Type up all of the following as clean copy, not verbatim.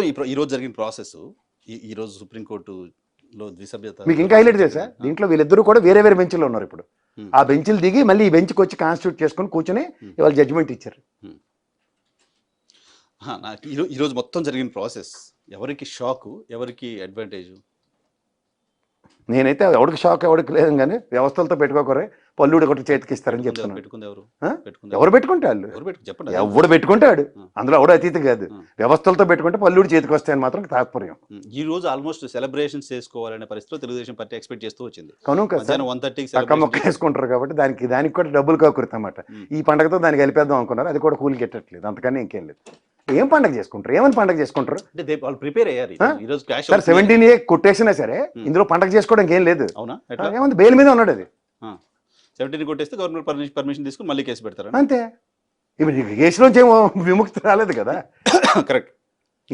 మొత్తం ఈ రోజు జరిగిన ప్రాసెస్ ఈ రోజు సుప్రీంకోర్టులో ద్విసభ్యత మీకు ఇంకా హైలైట్ చేసా దీంట్లో వీళ్ళిద్దరూ కూడా వేరే వేరే బెంచ్లో ఉన్నారు ఇప్పుడు. ఆ బెంచ్లు దిగి మళ్ళీ ఈ బెంచ్కి వచ్చి కాన్స్టిట్యూట్ చేసుకొని కూర్చొని ఇవాళ జడ్జిమెంట్ ఇచ్చారు. నాకు ఈరోజు మొత్తం జరిగిన ప్రాసెస్ ఎవరికి షాకు, ఎవరికి అడ్వాంటేజ్? నేనైతే ఎవరికి షాక్ ఎవరికి లేదు, కానీ వ్యవస్థలతో పెట్టుకోకరే పల్లుడు ఒకటి చేతికి ఇస్తారని చెప్తున్నాను. ఎవరు పెట్టుకుంటే వాళ్ళు ఎవడు పెట్టుకుంటాడు, అందులో ఎవడు అతీతి కాదు. వ్యవస్థలతో పెట్టుకుంటే పల్లుడు చేతికి వస్తాయని మాత్రం తాత్పర్యం. ఈ రోజు ఆల్మోస్ట్ సెలబ్రేషన్స్ చేసుకోవాలనే పరిస్థితిలో తెలుగుదేశం పార్టీ ఎక్స్పెక్ట్ చేస్తూ వచ్చింది. పక్క మొక్క వేసుకుంటారు కాబట్టి దానికి కూడా డబ్బులు కాకూడదు అన్నమాట. ఈ పండగతో దానికి కలిపేద్దాం అనుకున్నారు, అది కూడా కూలికి ఎట్టట్లేదు. అంతకన్నా ఇంకేం లేదు. ఏం పండగ చేసుకుంటారు, ఏమని పండగ చేసుకుంటారు? ప్రిపేర్ అయ్యారు. 17A కొట్టేసినా సరే ఇందులో పండగ చేసుకోవడానికి ఏం లేదు. అవునా? ఏమంది బెయిల్ మీద ఉన్నాడు. అది 17 కొట్టేస్తే గవర్నమెంట్ పర్మిషన్ తీసుకుని మళ్ళీ కేసు పెడతారు అంతే. ఇప్పుడు కేసులోంచి ఏమో విముక్తి రాలేదు కదా. కరెక్ట్.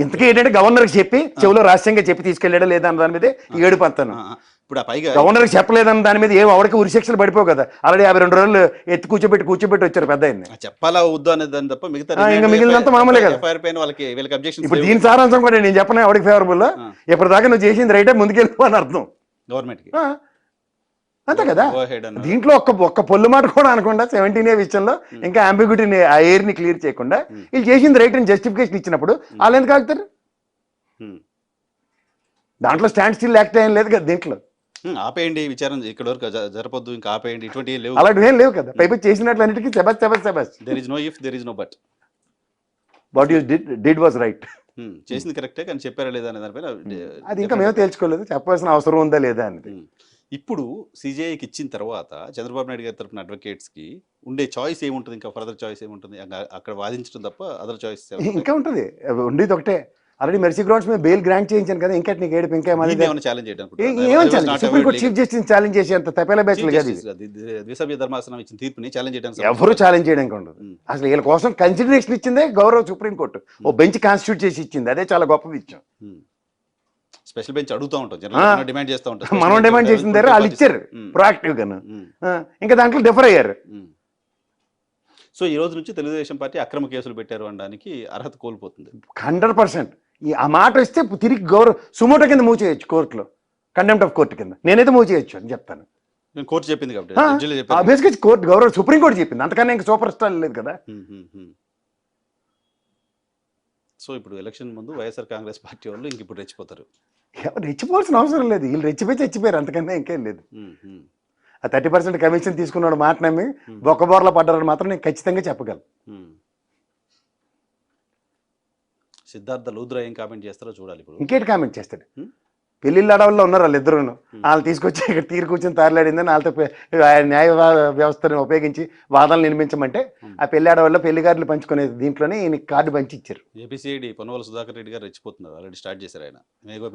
ఇంతకీ ఏంటంటే గవర్నర్కి చెప్పి చెవిలో రహస్యంగా చెప్పి తీసుకెళ్ళాడా లేదా అన్న దాని మీద ఏడు పంతాను. ఇప్పుడు పైగా గవర్నర్కి చెప్పలేదన్న దాని మీద ఏం ఆవిడకి ఉరిశిక్షలు పడిపోవు కదా. ఆల్రెడీ 52 రోజులు ఎత్తి కూర్చోబెట్టి వచ్చారు పెద్ద ఆయన్ని. చెప్పాలా వద్దు అనేది దాని తప్ప ఇంకా మిగిలినంత మామూలే కదా. ఇప్పుడు దీని సారాంశం కూడా నేను చెప్పను ఆవిడకి ఫేవరబుల్. ఇప్పటిదాకా నువ్వు చేసింది రైటే, ముందుకెళ్ళిపో అని అర్థం గవర్నమెంట్కి. అంతే కదా. దీంట్లో ఒక్క పొల్లు మాట కూడా అనకుండా 17A విషయంలో ఇంకా అంబిగ్యూటీని ఆ ఎయిర్ని క్లియర్ చేయకుండా వీళ్ళు చేసింది రైట్ అని జస్టిఫికేషన్ ఇచ్చినప్పుడు వాళ్ళు ఎందుకు ఆగుతారు? దాంట్లో స్టాండ్ స్టిల్ యాక్ట్ ఏం లేదు కదా దీంట్లో. ఆపేయండి విచారణ, ఇక్కడ వరకు జరపొద్దు, ఇంకా ఆపేయండి, ఇటువంటి లేవు, అలాంటివి ఏం లేవు కదా. పైపు చేసినట్లు అన్నిటికీ సెబస్. There is no if, there is no but. What you did was right. చేసింది కరెక్టే, కానీ చెప్పారా లేదా అనే దానిపైన అది ఇంకా మేము తేల్చుకోలేదు, చెప్పాల్సిన అవసరం ఉందా లేదా అనేది. ఇప్పుడు సిజేఐకి ఇచ్చిన తర్వాత చంద్రబాబు నాయుడు గారి తరపున అడ్వకేట్స్కి ఉండే చాయిస్ ఏముంటుంది? ఇంకా ఫర్దర్ చాయిస్ ఏముంటుంది? అక్కడ వాదించడం తప్ప అదర్ చాయిస్ ఇంకా ఉంటుంది. ఉండేది ఒకటే, ఆల్రెడీ మెర్సీ గ్రౌండ్స్ మీద బెయిల్ గ్రాంట్ చేయించాను కదా. ఇంకా నీకు ఏడుపు ఇంకా సుప్రీంకోర్టు చీఫ్ జస్టిస్ ఛాలెంజ్ చేసి అంత తపేలా బ్యాచ్లు కాదు. ద్విసభ్య ధర్మాసనం ఇచ్చిన తీర్పుని ఛాలెంజ్ చేయడానికి ఎవరు ఛాలెంజ్ చేయడానికి ఉండదు. అసలు వీళ్ళ కోసం కన్సిడరేషన్ ఇచ్చిందే గౌరవ సుప్రీంకోర్టు. ఓ బెంచ్ కాన్స్టిట్యూట్ చేసి ఇచ్చింది, అదే చాలా గొప్ప విషయం. స్పెషల్ బెంచ్ అడుగుతూ ఉంటాం, డిమాండ్ చేస్తూ ఉంటాం. మనం డిమాండ్ చేసిన దగ్గర వాళ్ళు ఇచ్చారు ప్రొయాక్టివ్ గాను. ఇంకా దాంట్లో డిఫర్ అయ్యారు. సో ఈ రోజు నుంచి తెలుగుదేశం పార్టీ అక్రమ కేసులు పెట్టారు అనడానికి అర్హత కోల్పోతుంది 100%. ఆ మాట వస్తే తిరిగి గౌరవ సుమోటో కింద మూవ్ చేయొచ్చు కోర్టులో, కంటెంప్ట్ ఆఫ్ కోర్టు కింద. నేనైతే మూవ్ చేయొచ్చు అని చెప్తాను. కోర్టు చెప్పింది కాబట్టి బేసిక్గా కోర్టు గౌరవ సుప్రీంకోర్టు చెప్పింది, అంతకన్నా ఇంకా సూపర్ స్టార్ లేదు కదా. సో ఇప్పుడు ఎలక్షన్ ముందు వైఎస్ఆర్ కాంగ్రెస్ పార్టీ వాళ్ళు ఇంక ఇప్పుడు రెచ్చిపోతారు. రెచ్చిపోవాల్సిన అవసరం లేదు, వీళ్ళు రెచ్చిపోయి చచ్చిపోయారు, అంతకన్నా ఇంకేం లేదు. ఆ 30% కమిషన్ తీసుకున్నాడు మాట నమ్మి బొక్కబోర్లో పడ్డారని మాత్రం నేను ఖచ్చితంగా చెప్పగలను. సిద్ధార్థ లూద్రా ఏం కామెంట్ చేస్తారో చూడాలి. ఇప్పుడు ఇంకేటి కామెంట్ చేస్తాడు? పెళ్ళిళ్ళ అడవుల్లో ఉన్నారు వాళ్ళిద్దరూ. వాళ్ళు తీసుకొచ్చి ఇక్కడ తీరు కూర్చొని తారలాడిందని వాళ్ళతో న్యాయ వ్యవస్థను ఉపయోగించి వాదనలు నిర్మించమంటే ఆ పెళ్లి అడవుల్లో పెళ్లిగారులు పంచుకునే దీంట్లోనే ఈయన కార్డు పంచి ఇచ్చారు. ఏపీసీఐడి పొన్నవల సుధాకర్ రెడ్డి గారు రెచ్చిపోతున్నారు, ఆల్రెడీ స్టార్ట్ చేశారు. ఆయన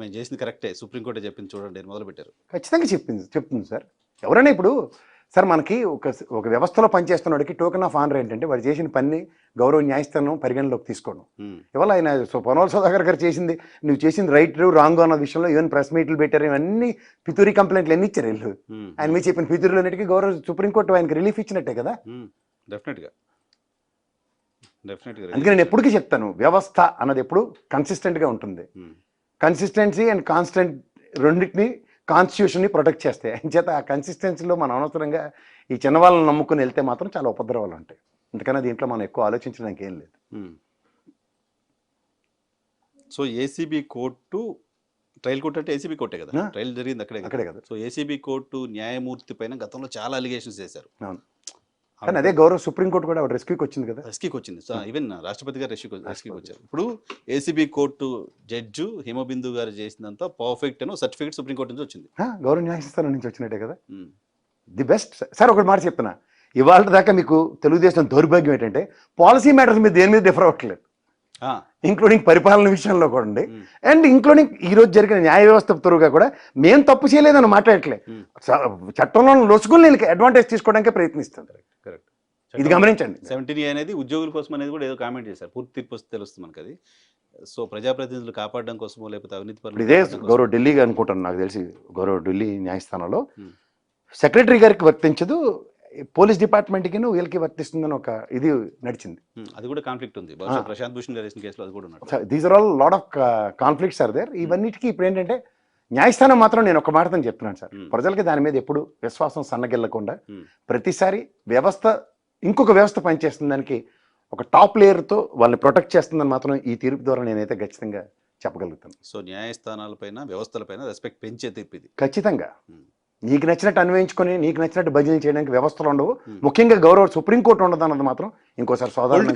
మేము చేసింది కరెక్టే, సుప్రీంకోర్టు చెప్పింది చూడండి మొదలు పెట్టారు. ఖచ్చితంగా చెప్తుంది సార్. ఎవరైనా ఇప్పుడు సార్ మనకి ఒక వ్యవస్థలో పనిచేస్తున్నవాడికి టోకెన్ ఆఫ్ ఆనర్ ఏంటంటే వాడు చేసిన పని గౌరవ న్యాయస్థానం పరిగణలోకి తీసుకోవడం. ఇవాళ ఆయన పొన్నవల సుధాకర్ గారు చేసింది, నువ్వు చేసింది రైట్ రాంగ్ అన్న విషయంలో ఈవెన్ ప్రెస్ మీట్లు పెట్టారు, ఇవన్నీ పితూరి కంప్లైంట్లు ఎన్ని ఇచ్చారు వీళ్ళు. ఆయన మీరు చెప్పిన పితూరులన్నిటికీ గౌరవ సుప్రీంకోర్టు ఆయనకి రిలీఫ్ ఇచ్చినట్టే కదా. డెఫినెట్గా. అందుకే నేను ఎప్పటికీ చెప్తాను, వ్యవస్థ అన్నది ఎప్పుడు కన్సిస్టెంట్గా ఉంటుంది. కన్సిస్టెన్సీ అండ్ కాన్స్టెంట్ రెండింటిని కాన్స్టిట్యూషన్ని ప్రొటెక్ట్ చేస్తాయి. చేత ఆ కన్సిస్టెన్సీలో మనం అనవసరంగా ఈ చిన్నవాళ్ళని నమ్ముకుని వెళ్తే మాత్రం చాలా ఉపద్రవాలు ఉంటాయి. అందుకనే దీంట్లో మనం ఎక్కువ ఆలోచించడానికి ఏం లేదు. So ACB court trial court అంటే ఏసీబీ కోర్టే కదా, ట్రయల్ జరిగింది అక్కడే కదా. సో ఏసీబీ కోర్టు న్యాయమూర్తి పైన గతంలో చాలా అలిగేషన్స్ చేశారు. కానీ అదే గౌరవ సుప్రీంకోర్టు కూడా రెస్క్యూకి వచ్చింది కదా. రెస్క్యూకి వచ్చింది. సో ఈవెన్ రాష్ట్రపతి గారు రెస్క్యూకి వచ్చారు. ఇప్పుడు ఏసీబీ కోర్టు జడ్జు హిమబిందు గారు చేసినంత పర్ఫెక్ట్ అని సర్టిఫికేట్ సుప్రీంకోర్టు నుంచి వచ్చింది. గౌరవ న్యాయస్థానం నుంచి వచ్చినట్టే కదా. The best sir. ఒకటి మాట చెప్తున్నా, ఇవాళ దాకా మీకు తెలుగుదేశం దౌర్భాగ్యం ఏంటంటే పాలసీ మ్యాటర్స్ మీద దేని మీద డిఫర్ అవ్వట్లేదు, ఇంక్లూడింగ్ పరిపాలన విషయంలో కూడా అండి. అండ్ ఇంక్లూడింగ్ ఈ రోజు జరిగిన న్యాయ వ్యవస్థ త్వరగా కూడా మేము తప్పు చేయలేదని మాట్లాడట్లేదు. చట్టంలో లొసుగులు నేను అడ్వాంటేజ్ తీసుకోవడానికే ప్రయత్నిస్తుంది. కరెక్ట్. ఇది గమనించండి. 17A అనేది ఉద్యోగుల కోసం అనేది కూడా ఏదో కామెంట్ చేశారు, పూర్తి తీర్పు వస్తే తెలుస్తుంది మనకి అది. సో ప్రజాప్రతినిధులు కాపాడడం కోసమో లేకపోతే అవినీతి పనులు ఇదే గౌరవ ఢిల్లీగా అనుకుంటాను, నాకు తెలిసి గౌరవ ఢిల్లీ న్యాయస్థానంలో సెక్రటరీ గారికి వర్తించదు, పోలీస్ డిపార్ట్మెంట్కి వీళ్ళకి వర్తిస్తుందని ఒక ఇది నడిచింది. అది కూడా కాన్ఫ్లిక్ట్ ఉంది. బహుశా ప్రశాంత్ భూషణ్ గారు వేసిన కేసులో అది కూడా ఉన్నట్టు. These are all lot of conflicts are there. ఇవన్నిటికీ ఇప్పుడు ఏంటంటే న్యాయస్థానం మాత్రం నేను ఒక మాటతో చెప్తున్నాను సార్, ప్రజలకి దాని మీద ఎప్పుడు విశ్వాసం సన్నగిల్లకుండా ప్రతిసారి వ్యవస్థ ఇంకొక వ్యవస్థ పనిచేస్తుంది దానికి ఒక టాప్ లేయర్తో వాళ్ళని ప్రొటెక్ట్ చేస్తుందని మాత్రం ఈ తీర్పు ద్వారా నేనైతే ఖచ్చితంగా చెప్పగలుగుతాను. సో న్యాయస్థానాలపైన వ్యవస్థలపైన రెస్పెక్ట్ పెంచే తీర్పు ఇది. ఖచ్చితంగా నీకు నచ్చినట్టు అన్వయించుకొని నీకు నచ్చినట్టు భజనలు చేయడానికి వ్యవస్థలు ఉండవు, ముఖ్యంగా గౌరవ సుప్రీంకోర్టు ఉండదు అన్నది మాత్రం ఇంకోసారి సోదరు